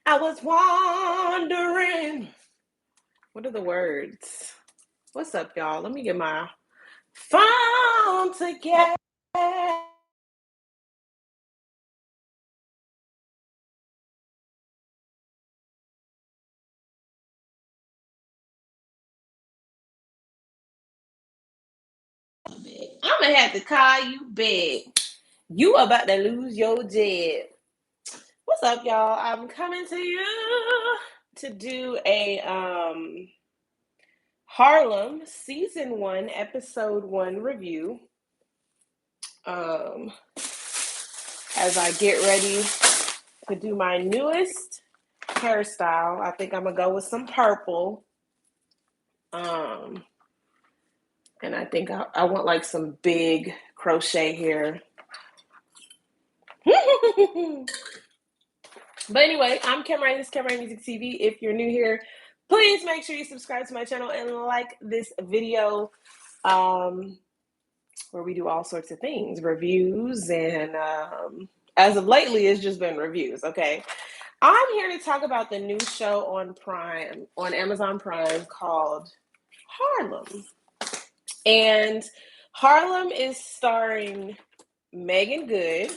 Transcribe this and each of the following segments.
I was wondering. What are the words? What's up, y'all? Let me get my phone together. I'm gonna have to call you back. You about to lose your job. What's up, y'all? I'm coming to you to do a Harlem season 1, episode 1 review. Um, as I get ready to do my newest hairstyle, I think I'm gonna go with some purple. Um, and I think I want like some big crochet hair. But anyway, I'm Cameron. This is Cameron Music TV. If you're new here, please make sure you subscribe to my channel and like this video, where we do all sorts of things, reviews, and as of lately, it's just been reviews. Okay, I'm here to talk about the new show on Amazon Prime called Harlem, and Harlem is starring Megan Good.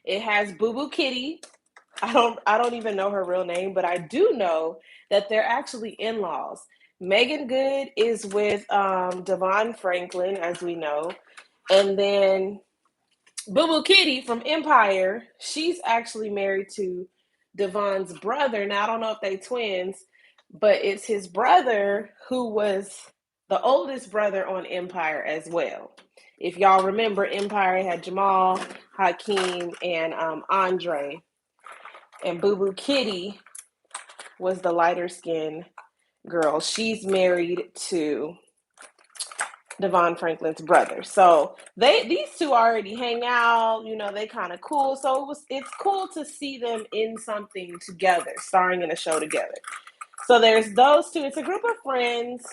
It has Boo Boo Kitty. I don't even know her real name, but I do know that they're actually in-laws. Megan Good is with Devon Franklin, as we know. And then Boo Boo Kitty from Empire, she's actually married to Devon's brother. Now I don't know if they twins, but it's his brother who was the oldest brother on Empire as well. If y'all remember, Empire had Jamal, Hakeem, and Andre. And Boo Boo Kitty was the lighter skinned girl. She's married to Devon Franklin's brother. So these two already hang out, they kind of cool. So it's cool to see them in something together, starring in a show together. So there's those two. It's a group of friends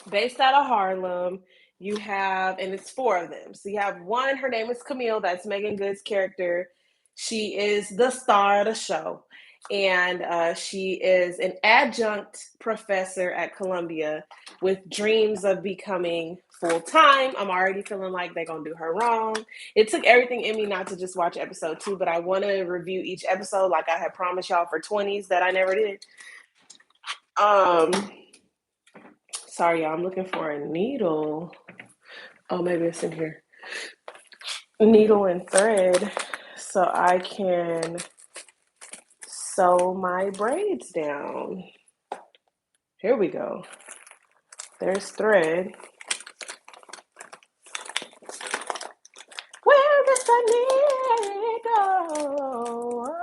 based out of Harlem. You have, and it's 4 of them. So you have one, her name is Camille, that's Megan Good's character. She is the star of the show. And she is an adjunct professor at Columbia with dreams of becoming full time. I'm already feeling like they're going to do her wrong. It took everything in me not to just watch episode 2, but I want to review each episode like I had promised y'all for 20s that I never did. Um, Sorry, y'all. I'm looking for a needle. Oh, maybe it's in here. Needle and thread so I can sew my braids down. Here we go. There's thread. Where does the needle?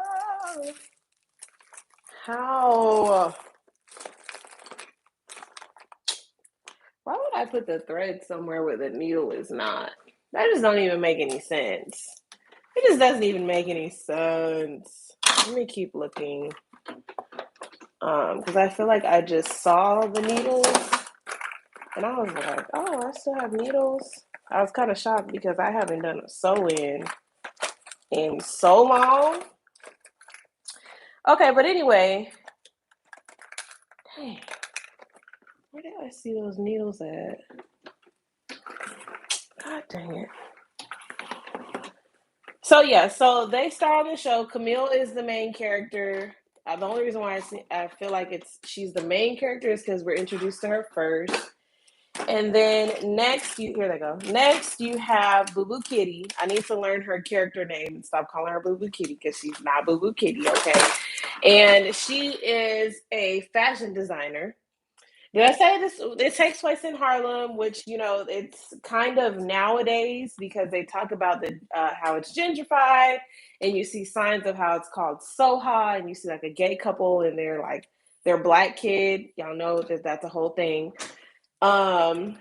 How? Why would I put the thread somewhere where the needle is not? That just don't even make any sense. It just doesn't even make any sense. Let me keep looking. Because I feel like I just saw the needles and I was like, oh, I still have needles. I was kind of shocked because I haven't done a sew-in so long. Okay, but anyway, dang, where did I see those needles at? God dang it. So yeah, so they star on the show. Camille is the main character. The only reason why I feel like she's the main character is because we're introduced to her first. And then next, here they go. Next, you have Boo Boo Kitty. I need to learn her character name and stop calling her Boo Boo Kitty because she's not Boo Boo Kitty, okay? And she is a fashion designer. Did I say this? It takes place in Harlem, which it's kind of nowadays because they talk about how it's gentrified, and you see signs of how it's called Soha, and you see like a gay couple and their black kid. Y'all know that that's a whole thing. And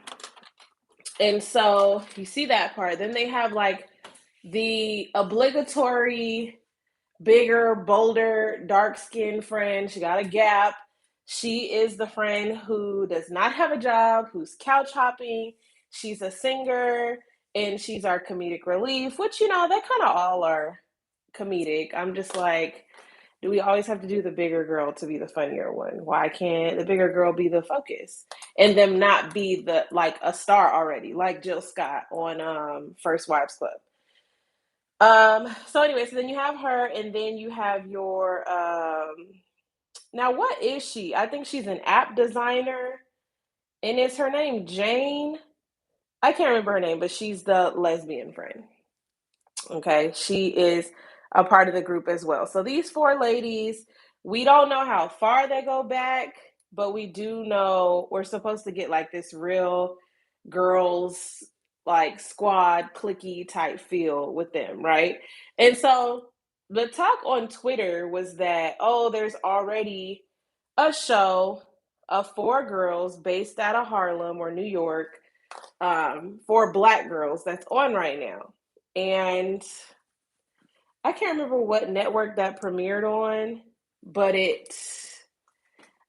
so you see that part. Then they have like the obligatory bigger, bolder, dark-skinned friend. She got a gap. She is the friend who does not have a job, who's couch hopping. She's a singer, and she's our comedic relief, which, they kind of all are comedic. I'm just like, Do we always have to do the bigger girl to be the funnier one? Why can't the bigger girl be the focus and them not be the like a star already, like Jill Scott on First Wives Club? So anyway, so then you have her, and then you have your now what is she? I think she's an app designer, and is her name Jane? I can't remember her name, but she's the lesbian friend. Okay, she is a part of the group as well. So these four ladies, we don't know how far they go back, but we do know we're supposed to get like this real girls like squad clicky type feel with them, right? And so the talk on Twitter was that, oh, there's already a show of four girls based out of Harlem or New York, for Black girls that's on right now. And I can't remember what network that premiered on, but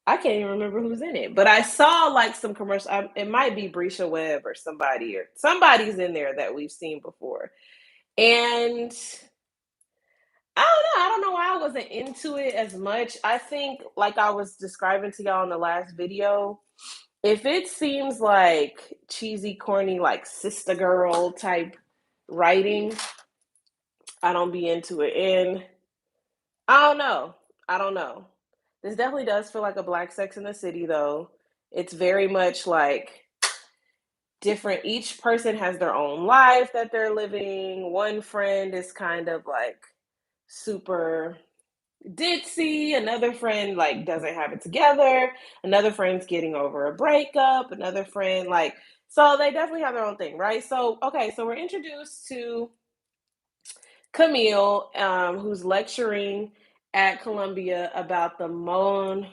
I can't even remember who's in it. But I saw like some commercial. It might be Brisha Webb or somebody, or somebody's in there that we've seen before. And I don't know. I don't know why I wasn't into it as much. I think, like I was describing to y'all in the last video, if it seems like cheesy, corny, like sister girl type writing, I don't be into it. And I don't know. I don't know. This definitely does feel like a Black Sex in the City, though. It's very much like different. Each person has their own life that they're living. One friend is kind of like super ditzy. Another friend like doesn't have it together. Another friend's getting over a breakup. Another friend like, so they definitely have their own thing, right? So okay, so we're introduced to Camille, who's lecturing at Columbia about the Mosuo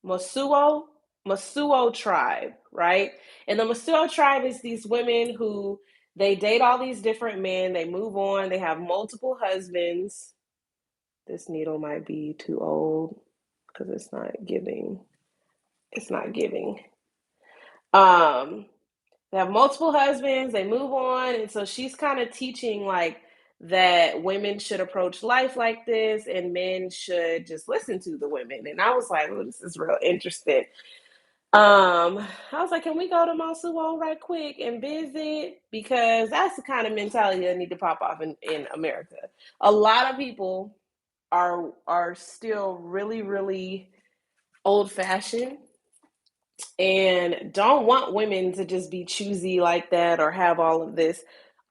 Mosuo tribe, right? And the Mosuo tribe is these women who they date all these different men. They move on. They have multiple husbands. This needle might be too old because it's not giving. It's not giving. Um, they have multiple husbands. They move on, and so she's kind of teaching like that women should approach life like this, and men should just listen to the women. And I was like, "Oh, this is real interesting." I was like, "Can we go to Mosuo right quick and visit?" Because that's the kind of mentality that need to pop off in America. A lot of people are still really, really old fashioned and don't want women to just be choosy like that or have all of this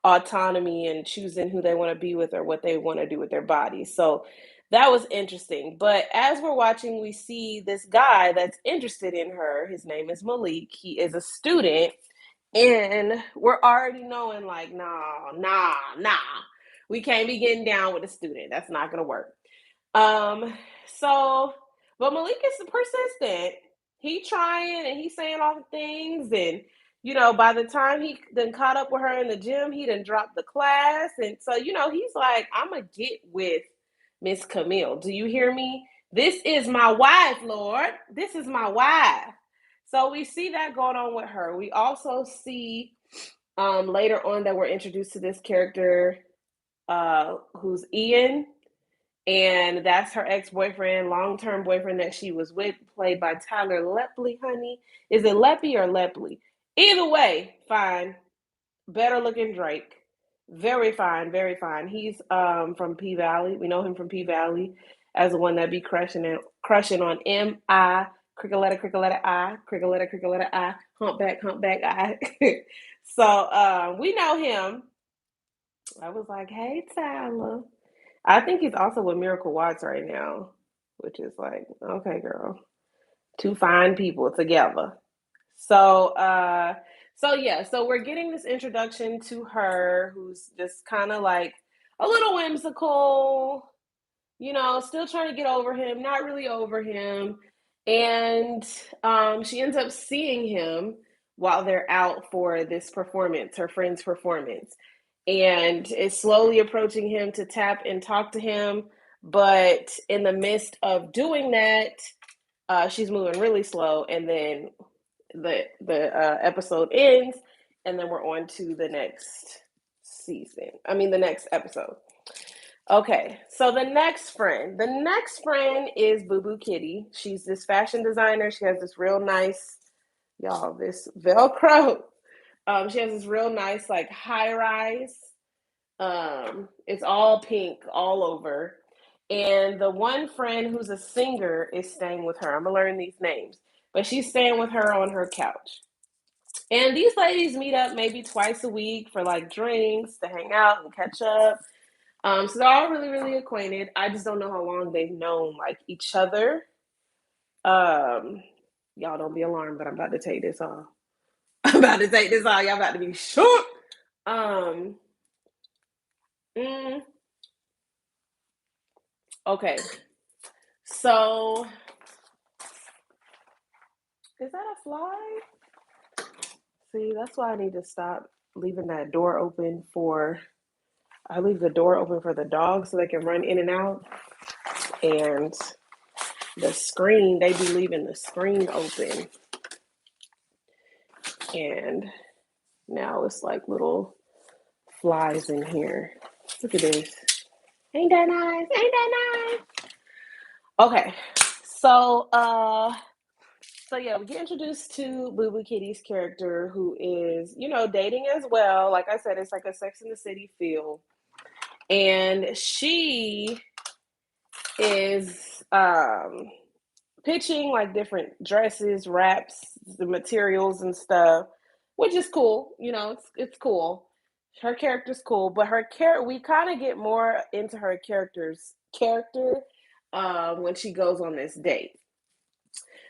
autonomy and choosing who they want to be with or what they want to do with their bodies. So that was interesting. But as we're watching, we see this guy that's interested in her. His name is Malik. He is a student. And we're already knowing, like, nah. We can't be getting down with a student. That's not going to work. Um, so, but Malik is persistent. He trying and he's saying all the things, and by the time he then caught up with her in the gym, he done dropped the class, and so he's like, "I'm gonna get with Miss Camille. Do you hear me? This is my wife, Lord. This is my wife." So we see that going on with her. We also see later on that we're introduced to this character who's Ian, and that's her ex-boyfriend, long-term boyfriend that she was with, played by Tyler Lepley, honey. Is it Leppy or Lepley? Either way, fine. Better looking Drake. Very fine, very fine. He's from P Valley. We know him from P Valley as the one that be crushing on M.I. Cricket letter I, cricket letter I, humpback I. So we know him. I was like, hey Tyler. I think he's also with Miracle Watts right now, which is like, okay, girl, two fine people together. So we're getting this introduction to her, who's just kind of like a little whimsical, still trying to get over him, not really over him, and she ends up seeing him while they're out for this performance, her friend's performance, and is slowly approaching him to tap and talk to him. But in the midst of doing that, she's moving really slow, and then the episode ends, and then we're on to the next season. I mean, the next episode. Okay, so the next friend is Boo Boo Kitty. She's this fashion designer. She has this real nice, y'all, this Velcro. She has this real nice, like, high rise. It's all pink all over. And the one friend who's a singer is staying with her. I'm gonna learn these names, but she's staying with her on her couch. And these ladies meet up maybe twice a week for like drinks to hang out and catch up. So they're all really, really acquainted. I just don't know how long they've known like each other. Um, y'all don't be alarmed, but I'm about to take this off. I'm about to take this off. Y'all about to be shook. Um, mm, okay. So is that a fly? See, that's why I need to stop leaving that door open for. I leave the door open for the dogs so they can run in and out, and the screen they be leaving the screen open, and now it's like little flies in here. Look at this. Ain't that nice? Ain't that nice? Okay. So so yeah, we get introduced to Boo Boo Kitty's character who is, dating as well. Like I said, it's like a Sex in the City feel. And she is pitching like different dresses, wraps, the materials and stuff, which is cool. It's cool. Her character's cool, but we kind of get more into her character's character when she goes on this date.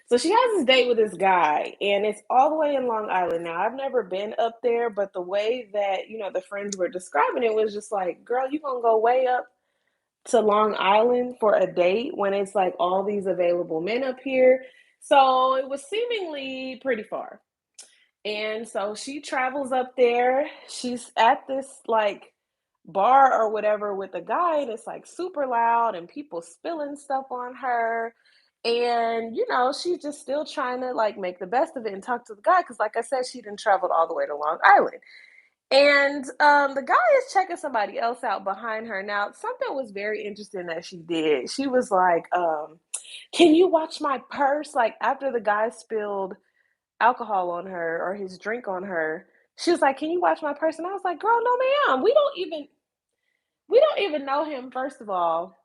So she has this date with this guy, and it's all the way in Long Island. Now, I've never been up there, but the way that, the friends were describing it was just like, girl, you gonna go way up to Long Island for a date when it's like all these available men up here. So it was seemingly pretty far. And so she travels up there. She's at this like bar or whatever with a guy, and it's like super loud and people spilling stuff on her. And she's just still trying to like make the best of it and talk to the guy because, like I said, she didn't travel all the way to Long Island. And the guy is checking somebody else out behind her. Now, something was very interesting that she did. She was like, can you watch my purse? Like after the guy spilled alcohol on her or his drink on her, she was like, can you watch my purse? And I was like, girl, no ma'am. We don't even know him, first of all.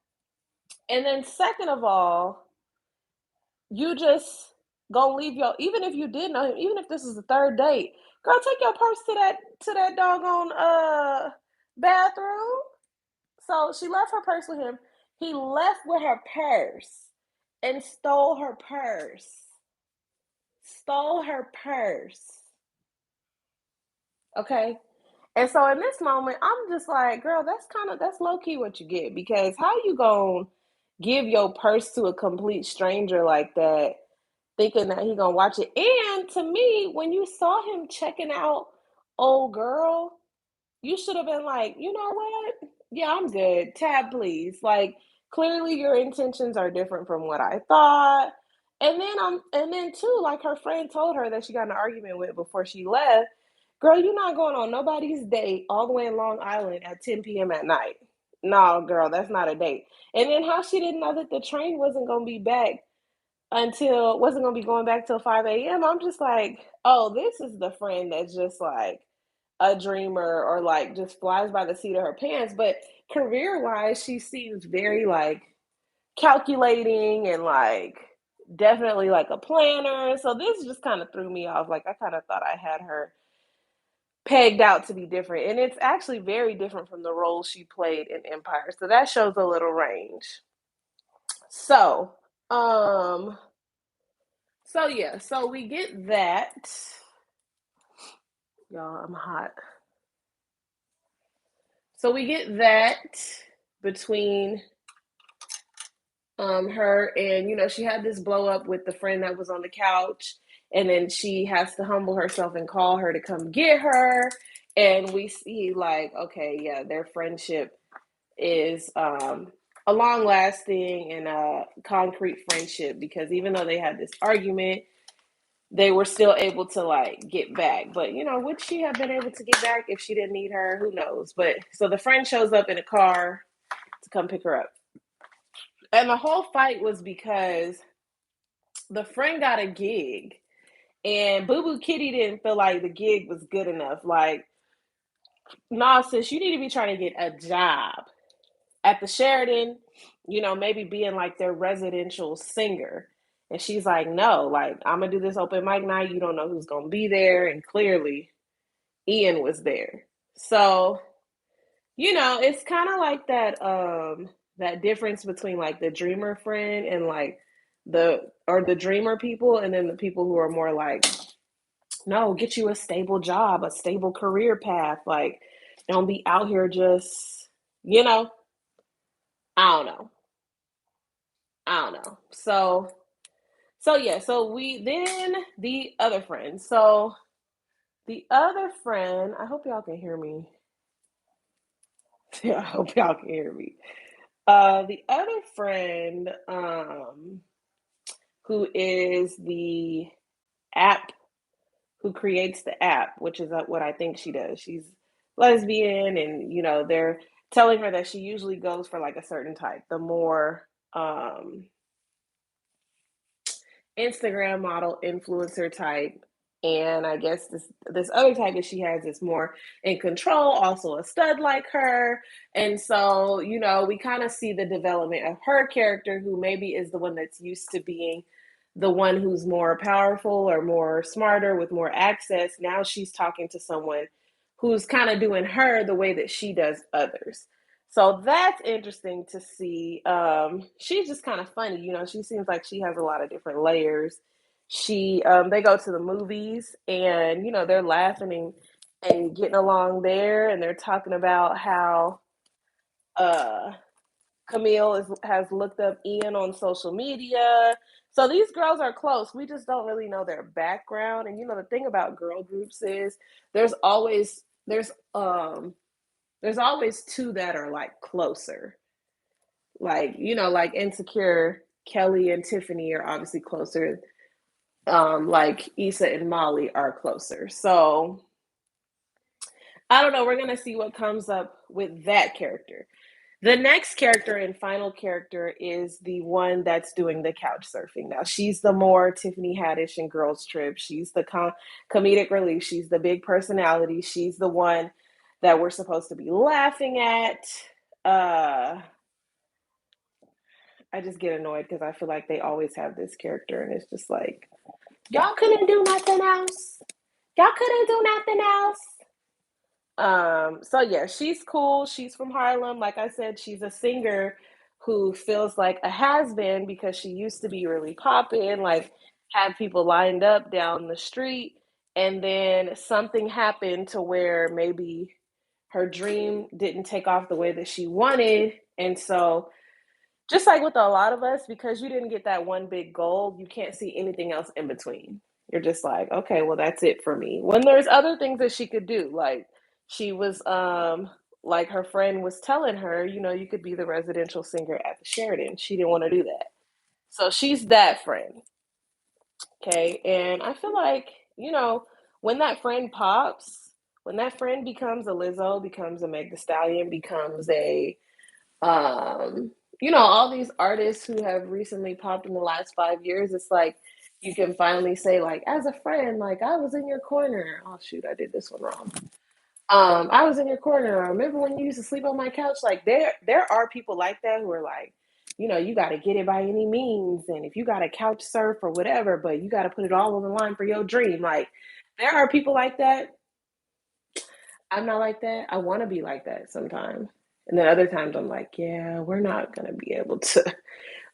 And then second of all, you just gonna leave your, even if you did know him, even if this is the third date, girl, take your purse to that doggone bathroom. So she left her purse with him. He left with her purse and stole her purse. Stole her purse. Okay. And so in this moment, I'm just like, girl, that's low key what you get, because how you gonna give your purse to a complete stranger like that, thinking that he gonna watch it? And to me, when you saw him checking out old girl, you should have been like, you know what? Yeah, I'm good. Tab, please. Like, clearly your intentions are different from what I thought. And then too, like her friend told her that she got in an argument with before she left. Girl, you're not going on nobody's date all the way in Long Island at 10 p.m. at night. No, girl, that's not a date. And then how she didn't know that the train wasn't gonna be going back till 5 a.m. I'm just like, oh, this is the friend that's just like a dreamer or like just flies by the seat of her pants. But career wise, she seems very like calculating and like definitely like a planner. So this just kind of threw me off. Like I kind of thought I had her pegged out to be different. And it's actually very different from the role she played in Empire. So that shows a little range. So, um, so yeah, so we get that. Y'all, I'm hot. So we get that between her, and she had this blow up with the friend that was on the couch, and then she has to humble herself and call her to come get her. And we see like, okay, yeah, their friendship is a long lasting and a concrete friendship, because even though they had this argument, they were still able to like get back. But would she have been able to get back if she didn't need her? Who knows? But so the friend shows up in a car to come pick her up. And the whole fight was because the friend got a gig and Boo Boo Kitty didn't feel like the gig was good enough. Like, nah, sis, you need to be trying to get a job at the Sheridan, maybe being like their residential singer. And she's like, no, like, I'm gonna do this open mic night. You don't know who's gonna be there. And clearly, Ian was there. So, it's kind of like that difference between like the dreamer friend and like the dreamer people, and then the people who are more like, no, get you a stable job, a stable career path. Like, don't be out here just, you know, I don't know. I don't know. So yeah, so we then the other friend. So the other friend, I hope y'all can hear me. Yeah, I hope y'all can hear me. The other friend, who is the app, who creates the app, which is what I think she does. She's lesbian, and they're telling her that she usually goes for like a certain type, the more Instagram model influencer type. And I guess this other type that she has is more in control, also a stud like her. And so, we kind of see the development of her character, who maybe is the one that's used to being the one who's more powerful or more smarter with more access. Now she's talking to someone who's kind of doing her the way that she does others. So that's interesting to see. She's just kind of funny, she seems like she has a lot of different layers. They go to the movies, and they're laughing and getting along there, and they're talking about how uh has looked up Ian on social media. So these girls are close. We just don't really know their background. And the thing about girl groups is there's always there's always two that are like closer. Like, like Insecure, Kelly and Tiffany are obviously closer. Like Issa and Molly are closer. So I don't know. We're gonna see what comes up with that character. The next character and final character is the one that's doing the couch surfing. Now, she's the more Tiffany Haddish in Girls Trip. She's the comedic relief. She's the big personality. She's the one that we're supposed to be laughing at. I just get annoyed because I feel like they always have this character, and it's just like, y'all couldn't do nothing else. Y'all couldn't do nothing else. So yeah, she's cool. She's from Harlem. Like I said, she's a singer who feels like a has-been because she used to be really popping, like had people lined up down the street, and then something happened to where maybe her dream didn't take off the way that she wanted. And so, just like with a lot of us, because you didn't get that one big goal, you can't see anything else in between. You're just like, okay, well, that's it for me. When there's other things that she could do, like she was, like her friend was telling her, you could be the residential singer at the Sheridan. She didn't want to do that. So she's that friend. Okay. And I feel like, when that friend pops, when that friend becomes a Lizzo, becomes a Meg Thee Stallion, becomes a all these artists who have recently popped in the last 5 years, it's like you can finally say, like, as a friend, like, I was in your corner. Oh shoot, I did this one wrong. I was in your corner. I remember when you used to sleep on my couch. Like, there are people like that who are like, you got to get it by any means, and if you got to couch surf or whatever, but you got to put it all on the line for your dream. Like, there are people like that. I'm not like that. I want to be like that sometimes. And then other times I'm like, yeah, we're not going to be able to,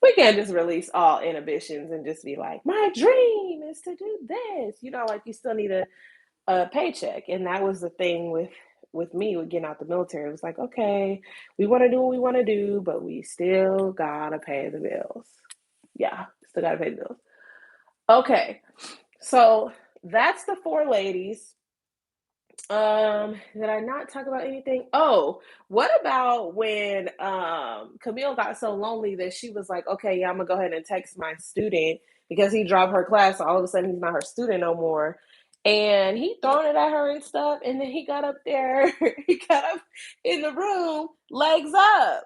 we can't just release all inhibitions and just be like, my dream is to do this. Like you still need a paycheck. And that was the thing with me with getting out the military. It was like, okay, we want to do what we want to do, but we still got to pay the bills. Yeah, still got to pay the bills. Okay, so that's the four ladies. Did I not talk about anything? Oh, what about when Camille got so lonely that she was like, okay, yeah, I'm gonna go ahead and text my student because he dropped her class, so all of a sudden he's not her student no more. And he throwing it at her and stuff, and then he got up there, he got up in the room, legs up.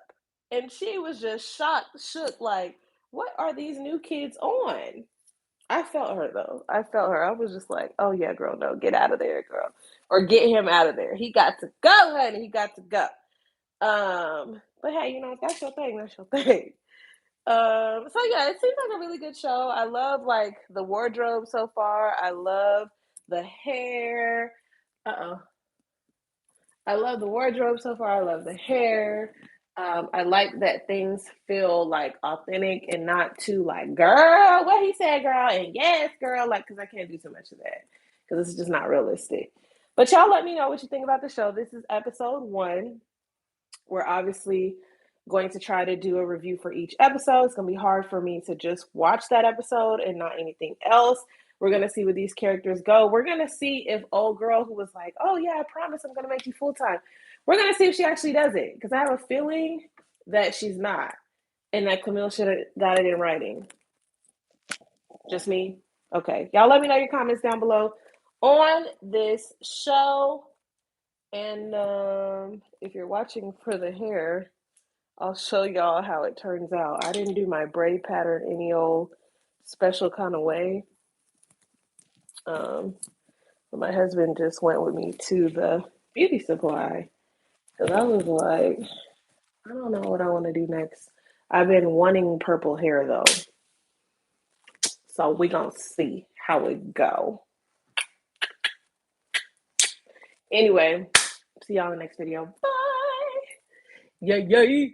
And she was just shocked, shook, like, what are these new kids on? I felt her though. I felt her. I was just like, oh yeah, girl, no, get out of there, girl. Or get him out of there. He got to go, honey. He got to go. But hey, if that's your thing, that's your thing. So yeah, it seems like a really good show. I love like the wardrobe so far. I love the hair. Uh-oh. I love the wardrobe so far. I love the hair. I like that things feel like authentic and not too like, girl, what he said, girl, and yes, girl, like, because I can't do too much of that because it's just not realistic. But y'all let me know what you think about the show. This is episode 1. We're obviously going to try to do a review for each episode. It's going to be hard for me to just watch that episode and not anything else. We're going to see where these characters go. We're going to see if old girl who was like, oh, yeah, I promise I'm going to make you full time. We're going to see if she actually does it because I have a feeling that she's not and that Camille should have got it in writing. Just me? Okay. Y'all let me know your comments down below on this show. And if you're watching for the hair, I'll show y'all how it turns out. I didn't do my braid pattern any old special kind of way. But my husband just went with me to the beauty supply because I was like, I don't know what I want to do next. I've been wanting purple hair though. So we gonna see how it go. Anyway, see y'all in the next video. Bye. Yay, yay.